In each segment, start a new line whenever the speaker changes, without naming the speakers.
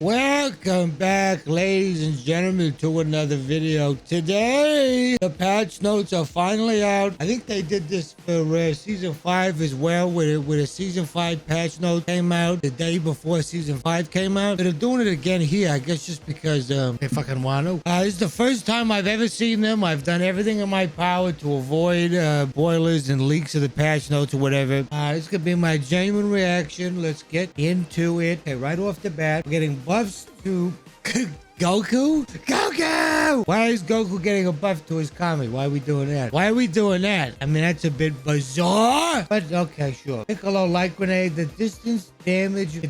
Welcome back, ladies and gentlemen, to another video. Today, the patch notes are finally out. I think they did this for Season 5 as well, with a Season 5 patch note came out the day before Season 5 came out. But they're doing it again here, I guess just because they fucking want to. This is the first time I've ever seen them. I've done everything in my power to avoid spoilers and leaks of the patch notes or whatever. This could be my genuine reaction. Let's get into it. Okay, right off the bat, we're getting buffs to Goku? Goku! Why is Goku getting a buff to his Kami? Why are we doing that? Why are we doing that? I mean, that's a bit bizarre. But okay, sure. Piccolo Light Grenade. The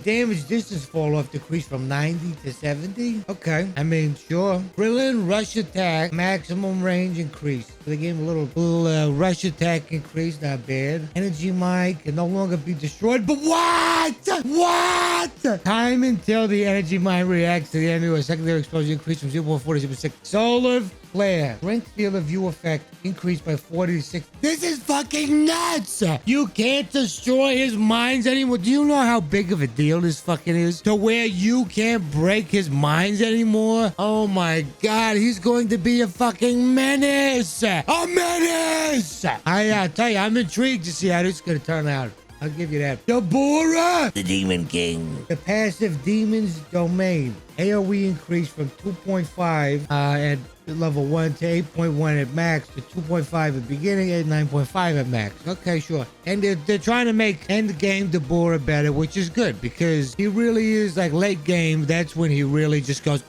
damage distance fall off decreased from 90 to 70. Okay, I mean, sure. Krillin Rush Attack. Maximum range increase. So they gave him a little rush attack increase. Not bad. Energy Mic can no longer be destroyed. But what? What? Time until the energy mine reacts to the enemy or secondary explosion increased from 0.46%. Solar Flare. Strength field of view effect increased by 40 to 60. This is fucking nuts! You can't destroy his mines anymore. Do you know how big of a deal this fucking is? To where you can't break his mines anymore? Oh my god, he's going to be a fucking menace! A menace! I tell you, I'm intrigued to see how this is going to turn out. I'll give you that. Dabura! The Demon King. The passive Demon's Domain. AoE increased from 2.5 at level 1 to 8.1 at max to 2.5 at the beginning and 9.5 at max. Okay, sure. And they're trying to make end game Dabura better, which is good because he really is like late game. That's when he really just goes,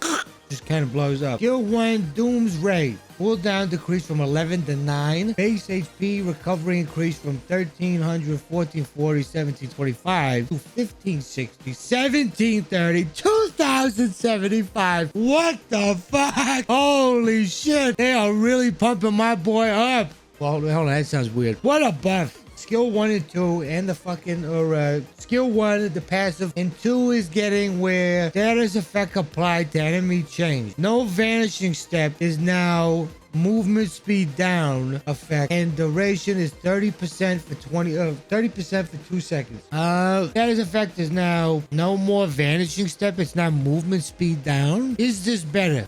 just kind of blows up. Skill 1, Doom's Ray. Cooldown decreased from 11 to 9. Base HP recovery increased from 1300, 1440, 1725 to 1560, 1730, 2075. What the fuck? Holy shit. They are really pumping my boy up. Well, hold on. That sounds weird. What a buff. Skill 1 and 2 and the fucking, skill 1, the passive, and 2 is getting where status effect applied to enemy change. No vanishing step is now movement speed down effect, and duration is 30% for 30% for 2 seconds. Status effect is now no more vanishing step. It's now movement speed down. Is this better?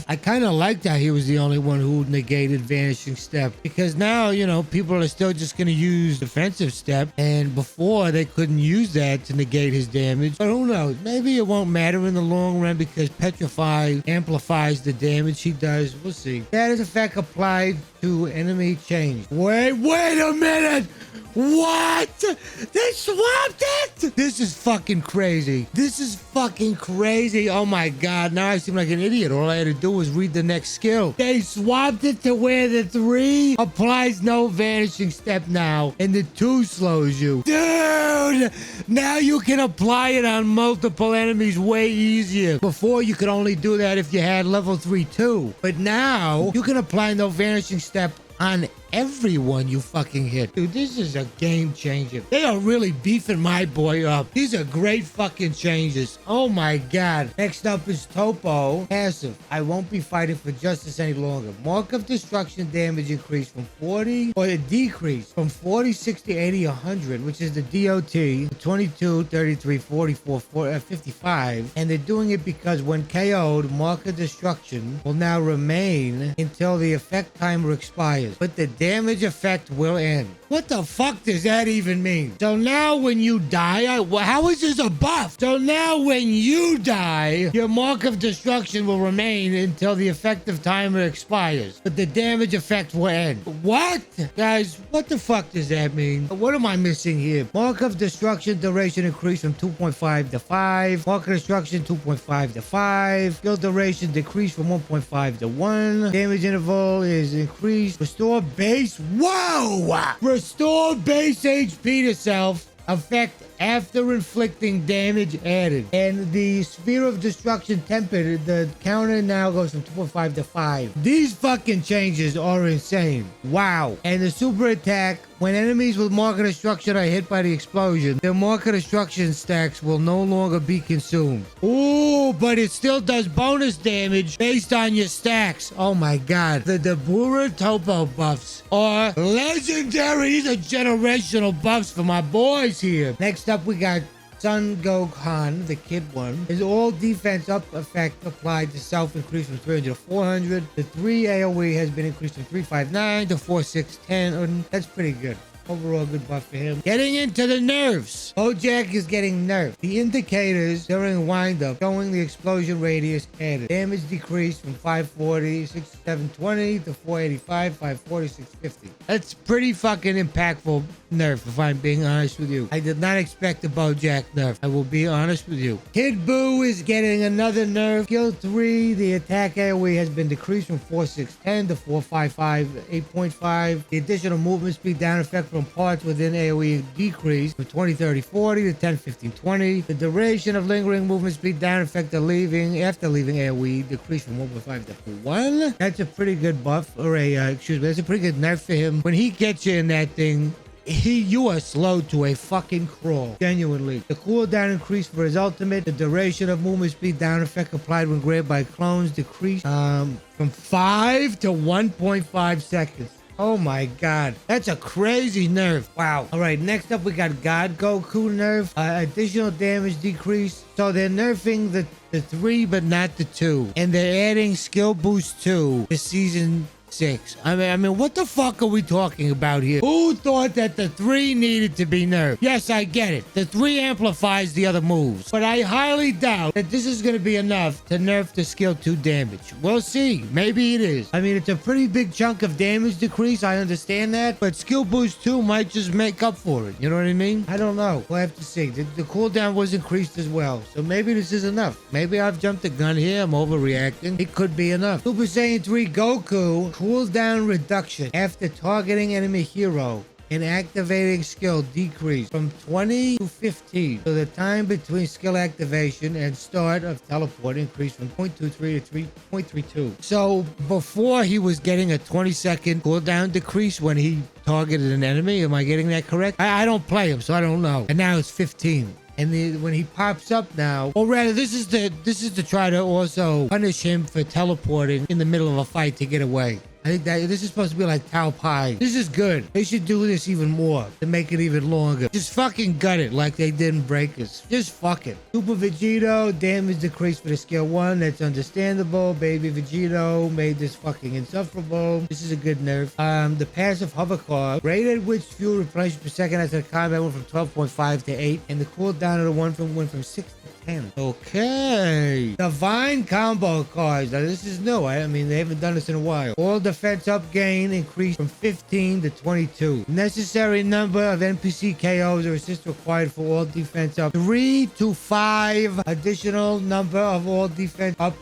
I kind of liked how he was the only one who negated vanishing step, because now, you know, people are still just going to use defensive step, and before they couldn't use that to negate his damage. But who knows? Maybe it won't matter in the long run because Petrify amplifies the damage he does. We'll see. Status effect applied to enemy change. Wait a minute! What? They swapped it? This is fucking crazy. This is fucking crazy. Oh my god, now I seem like an idiot. All I had to do was read the next skill. They swapped it to where the 3 applies no vanishing step now, and the 2 slows you. Dude! Now you can apply it on multiple enemies way easier. Before, you could only do that if you had level 3 too. But now, you can apply no vanishing step on everyone you fucking hit. Dude, this is a game changer. They are really beefing my boy up. These are great fucking changes. Oh my god. Next up is Toppo. Passive. I won't be fighting for justice any longer. Mark of destruction damage increased from 40, or it decreased from 40, 60, 80, 100, which is the DOT, 22, 33, 44, 55. And they're doing it because when KO'd, Mark of destruction will now remain until the effect timer expires. But the damage effect will end. What the fuck does that even mean? So now when you die, how is this a buff? So now when you die, your mark of destruction will remain until the effective timer expires. But the damage effect will end. What? Guys, what the fuck does that mean? What am I missing here? Mark of destruction duration increased from 2.5 to 5. Mark of destruction 2.5 to 5. Skill duration decreased from 1.5 to 1. Damage interval is increased. Restore base. Whoa! Restore base HP to self. Effect after inflicting damage added. And the sphere of destruction tempered, the counter now goes from 2.5 to 5. These fucking changes are insane. Wow. And the super attack, when enemies with mark of destruction are hit by the explosion, their mark of destruction stacks will no longer be consumed. Ooh, but it still does bonus damage based on your stacks. Oh my god. The Dabura Toppo buffs are legendary. These are generational buffs for my boys here. Next up, we got Sun Gohan, the kid one, is all defense up effect applied to self increased from 300 to 400. The 3 AoE has been increased from 359 to 4610. And that's pretty good. Overall good buff for him. Getting into the nerfs. Bojack is getting nerfed. The indicators during windup showing the explosion radius added. Damage decreased from 540, 6720 to 485, 540, 650. That's pretty fucking impactful nerf, if I'm being honest with you. I did not expect a Bojack nerf. I will be honest with you. Kid Buu is getting another nerf. Skill 3, the attack AoE has been decreased from 4610 to 455, 8.5. The additional movement speed down effect from parts within AoE decreased from 20, 30, 40 to 10, 15, 20. The duration of lingering movement speed down effect after leaving AoE decreased from 1.5 to 1. That's a pretty good buff, or that's a pretty good nerf for him. When he gets you in that thing, you are slowed to a fucking crawl. Genuinely. The cooldown increased for his ultimate. The duration of movement speed down effect applied when grabbed by clones decreased from 5 to 1.5 seconds. Oh my god. That's a crazy nerf. Wow. Alright, next up we got God Goku nerf. Additional damage decrease. So they're nerfing the 3 but not the 2. And they're adding skill boost 2 to season 6. I mean, what the fuck are we talking about here? Who thought that the 3 needed to be nerfed? Yes, I get it. The 3 amplifies the other moves. But I highly doubt that this is going to be enough to nerf the skill 2 damage. We'll see. Maybe it is. I mean, it's a pretty big chunk of damage decrease. I understand that. But skill boost 2 might just make up for it. You know what I mean? I don't know. We'll have to see. The cooldown was increased as well. So maybe this is enough. Maybe I've jumped the gun here. I'm overreacting. It could be enough. Super Saiyan 3 Goku cooldown reduction after targeting enemy hero and activating skill decreased from 20 to 15. So the time between skill activation and start of teleport increased from 0.23 to 3.32. So before he was getting a 20-second cooldown decrease when he targeted an enemy. Am I getting that correct? I don't play him, so I don't know. And now it's 15. And when he pops up now, or rather, this is to try to also punish him for teleporting in the middle of a fight to get away. I think that this is supposed to be like Tao Pai. This is good. They should do this even more to make it even longer. Just fucking gut it like they did in Breakers. Just fuck it. Super Vegito, damage decreased for the skill 1. That's understandable. Baby Vegito made this fucking insufferable. This is a good nerf. The passive hover car, rate at which fuel replenished per second after the combat went from 12.5 to 8. And the cooldown of the one went from 6 to 10. Okay. Divine combo cards. Now this is new. I mean, they haven't done this in a while. All defense up gain increased from 15 to 22. Necessary number of NPC KOs or assists required for all defense up 3 to 5. Additional number of all defense up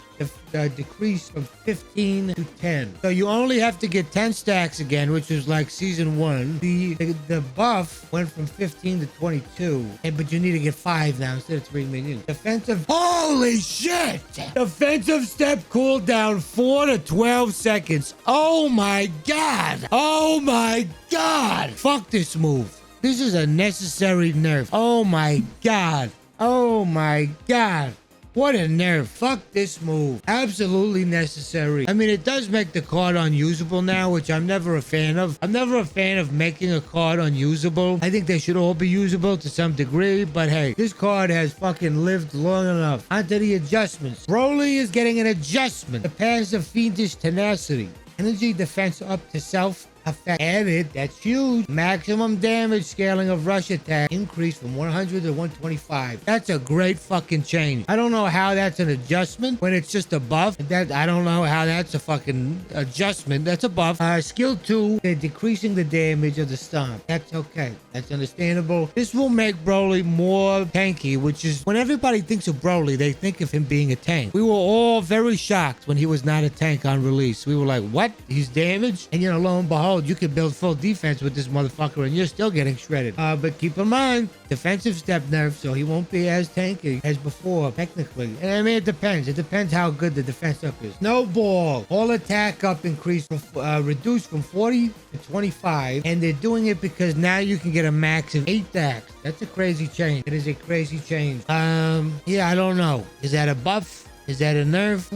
decreased from 15 to 10. So you only have to get 10 stacks again, which was like season 1. The buff went from 15 to 22, but you need to get 5 now instead of 3 million. Defensive, holy shit! Defensive step cooldown 4 to 12 seconds. Oh my god! Oh my god! Fuck this move. This is a necessary nerf. Oh my god. Oh my god. What a nerf. Fuck this move. Absolutely necessary. I mean, it does make the card unusable now, which I'm never a fan of. I'm never a fan of making a card unusable. I think they should all be usable to some degree, but hey, this card has fucking lived long enough. Onto the adjustments. Broly is getting an adjustment. The passive Fiendish Tenacity. Energy defense up to self effect added. That's huge. Maximum damage scaling of rush attack increased from 100 to 125. That's a great fucking change. I don't know how that's an adjustment when it's just a buff. I don't know how that's a fucking adjustment. That's a buff. Skill 2, they're decreasing the damage of the stomp. That's okay. That's understandable. This will make Broly more tanky, which is when everybody thinks of Broly, they think of him being a tank. We were all very shocked when he was not a tank on release. We were like, what? He's damaged? And lo and behold, you can build full defense with this motherfucker and you're still getting shredded. But keep in mind, defensive step nerf, so he won't be as tanky as before, technically. And I mean, it depends. It depends how good the defense up is. Snowball. All attack up increased, reduced from 40 to 25. And they're doing it because now you can get a max of 8 stacks. That's a crazy change. It is a crazy change. Yeah, I don't know. Is that a buff? Is that a nerf?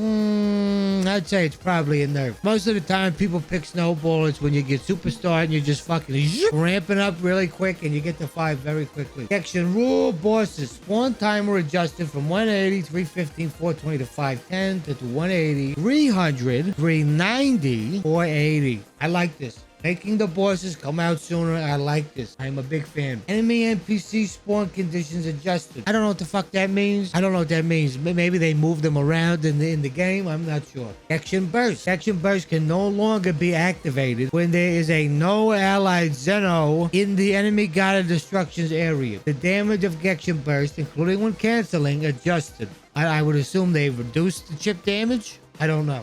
I'd say it's probably a nerf. Most of the time, people pick snowball. It's when you get superstar and you're just fucking ramping up really quick and you get to 5 very quickly. Section rule bosses. Spawn timer adjusted from 180, 315, 420 to 510 to 180, 300, 390, 480. I like this. Making the bosses come out sooner. I like this. I'm a big fan. Enemy NPC spawn conditions adjusted. I don't know what the fuck that means. I don't know what that means. Maybe they moved them around in the game. I'm not sure. Action burst. Action burst can no longer be activated when there is a no allied Xeno in the enemy god of destruction's area. The damage of action burst, including when canceling, adjusted. I would assume they reduced the chip damage. I don't know.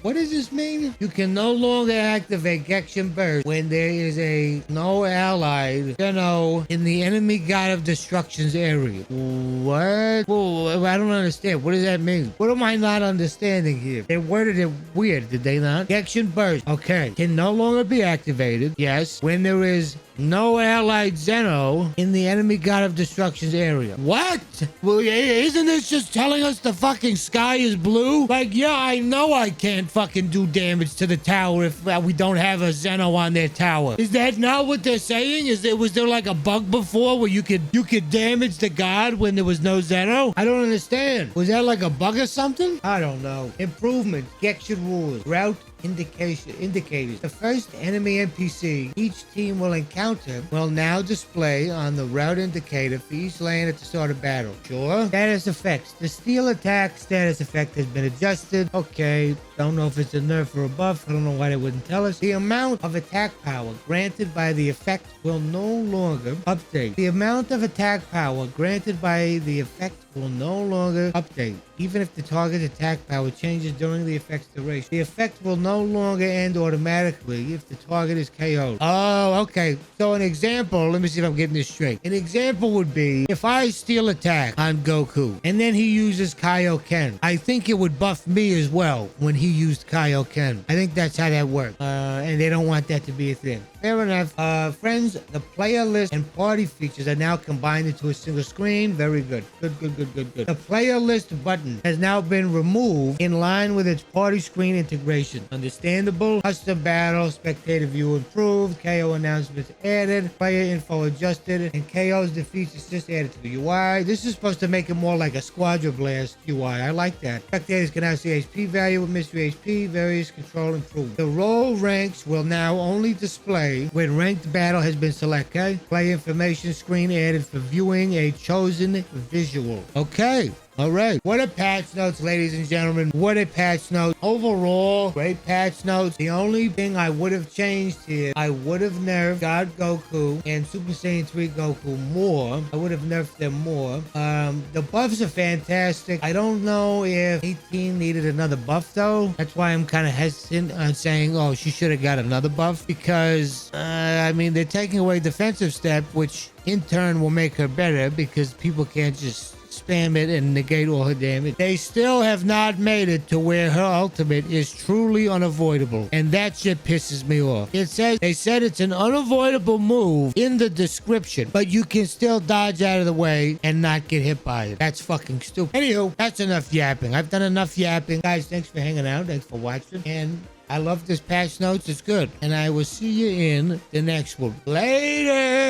What does this mean? You can no longer activate Gexen Burst when there is a no allied Xeno in the enemy god of destruction's area. What? Well, I don't understand. What does that mean? What am I not understanding here? They worded it weird, did they not? Gexen Burst, okay, can no longer be activated. Yes, when there is no allied Xeno in the enemy god of destruction's area. What? Well, isn't this just telling us the fucking sky is blue? Like, yeah, I know I can't fucking do damage to the tower if we don't have a Xeno on their tower. Is that not what they're saying? Was there like a bug before where you could damage the god when there was no Xeno? I don't understand. Was that like a bug or something? I don't know. Improvements. Gexen rules. Route indicators. The first enemy NPC each team will encounter will now display on the route indicator for each lane at the start of battle. Sure. Status effects. The steel attack status effect has been adjusted. Okay. Don't know if it's a nerf or a buff. I don't know why they wouldn't tell us. The amount of attack power granted by the effect will no longer update. The amount of attack power granted by the effect will no longer update, even if the target's attack power changes during the effect's duration. The effect will no longer end automatically if the target is KO'd. Oh, okay. So an example, let me see if I'm getting this straight. An example would be if I steal attack on Goku and then he uses Kaioken, I think it would buff me as well when he used Kaioken. I think that's how that works. And they don't want that to be a thing. Fair enough. Friends, the player list and party features are now combined into a single screen. Very good. Good. The player list button has now been removed in line with its party screen integration. Understandable. Custom battle, spectator view improved, KO announcements added, player info adjusted, and KO's defeats is just added to the UI. This is supposed to make it more like a Squadra Blast UI. I like that. Spectators can now see HP value with mystery HP, various control improved. The role ranks will now only display when ranked battle has been selected. Okay? Play information screen added for viewing a chosen visual. Okay. All right. What a patch notes, ladies and gentlemen. What a patch note. Overall, great patch notes. The only thing I would have changed here, I would have nerfed God Goku and Super Saiyan 3 Goku more. I would have nerfed them more. The buffs are fantastic. I don't know if 18 needed another buff, though. That's why I'm kind of hesitant on saying, oh, she should have got another buff. Because, I mean, they're taking away defensive step, which in turn will make her better because people can't just spam it and negate all her damage. They still have not made it to where her ultimate is truly unavoidable, and that shit pisses me off. They said it's an unavoidable move in the description, but you can still dodge out of the way and not get hit by it. That's fucking stupid. Anywho, that's enough yapping. I've done enough yapping. Guys, thanks for hanging out. Thanks for watching. And I love this patch notes. It's good. And I will see you in the next one. Later.